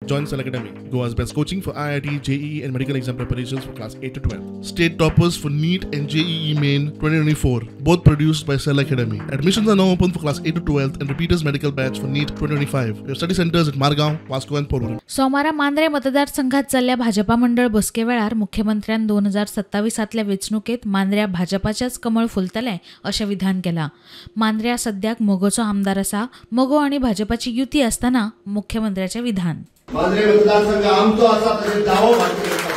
Join Sun Academy, Goa's best coaching for IIT, JEE and medical exam preparations for class 8 to 12. State toppers for NEET and JEE Main 2024, both produced by Sun Academy. Admissions are now open for class 8 to 12th and repeaters medical batch for NEET 2025. We have study centers at Margaon, Vasco and Porvorim. सोमारा मांद्रे मतदारसंघात चल्ल्या भाजपा मंडळ बसके वेळार मुख्यमंत्र्यान 2027 वेंचणुकेत मांद्र्या भाजपाच्याच कमळ फुलतले अशें विधान केलां. मांद्र्या सद्याक मोगोचो आमदार आसा. मोगो आनी भाजपाची युती आसतना मुख्यमंत्र्याचे विधान. मांद्रे मतदारसंघ आमचो आसा तशें दावो भारतीय जनता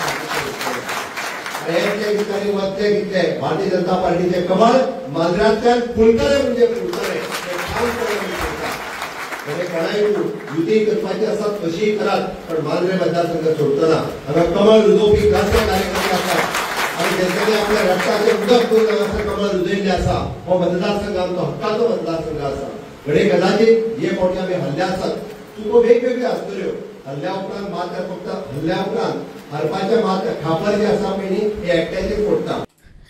पार्टीचे भारतीय जनता पार्टीचे कमळ मांद्र्यांतल्यान फुलतले म्हणजे फुलतले. कोणाय युती करपाची आसात कशीय करात पण मांद्रे मतदारसंघ सोडटना. हांगा कमळ रुजोवपी जास्त कार्यकर्ते आसात आणि जेंच्यांनी आपल्या रक्ताचे उदक करून हांगासर कमळ रुजयल्लें आसा. हो मतदारसंघ आमचो हक्काचो मतदारसंघ आसा. घडये कदाचित जे फावटी आमी हल्ले आसात तुका वेगवेगळ्यो आसतल्यो. हल्ल्या उपरांत मात फक्त हल्ल्या उपरांत हारपाच्या मात खापर जे आसा पळय न्ही हे एकट्याचेर फोडटा.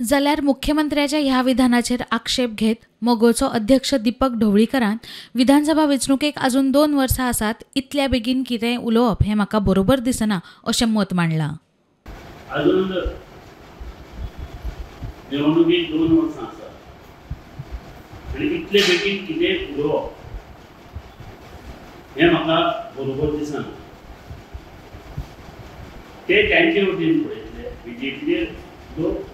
जाल्यार मुख्यमंत्र्याच्या ह्या विधानाचेर आक्षेप घेत मोगोचो अध्यक्ष दीपक ढवळीकरान विधानसभा वेंचणुकेक अजून 2 वर्सां आसात. इतल्या बेगीन कितें उलोवप हें म्हाका बरोबर दिसना अशें मत मांडलां. अजून निवडणुकीक 2 वर्सां आसात आनी इतले बेगीन कितें उलोवप हें म्हाका बरोबर दिसना. ते तांचे वतीन पळयतले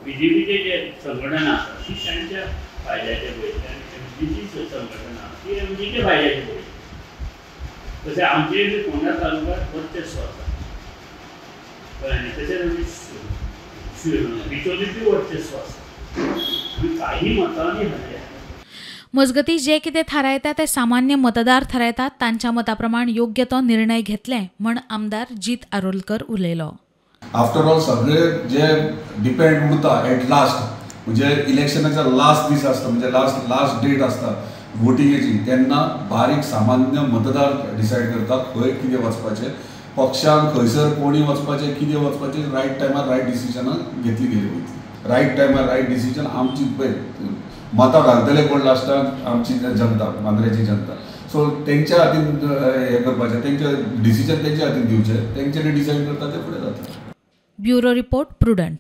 बीजेपीचे जे संघटना आसा ती तांच्या फायद्याचे पळयतले आनी जी संघटना ती एमजीचे फायद्याचे पळयतली. तशें आमचे फोंडा तालुक्यांत वर्चस्व आसा कळ्ळें. तशेंच बिचोलीचें वर्चस्व आसा आनी काही मतांनी हारल्या. मजगतीं जे कितें थारायता ते सामान्य मतदार थारायतात. तांच्या मता प्रमाण योग्य तो निर्णय घेतले म्हण आमदार जीत आरोलकर उलयलो. आफ्टर ऑल सगळे जे डिपेंड उरता एट लास्ट म्हणजे इलेक्शनाचा लास्ट दीस आसता म्हणजे लास्ट डेट आसता वोटिंगेची तेन्ना बारीक सामान्य मतदार डिसायड करता खंय कितें वचपाचें पक्षान खंयसर कोणी वचपाचें कितें वचपाचें रायट टायमार रायट डिसिजनां घेतली गेली वयतली. रायट टायमार रायट डिसिजन आमची पळय मतां घालतले कोण लास्टाक आमची जनता मांद्र्याची जनता. सो तेंच्या हातीन हें करपाचें तेंचें डिसिजन तेंच्या हातीन दिवचें तेंच्यांनी डिसायड करता ते फुडें जाता. Bureau report prudent.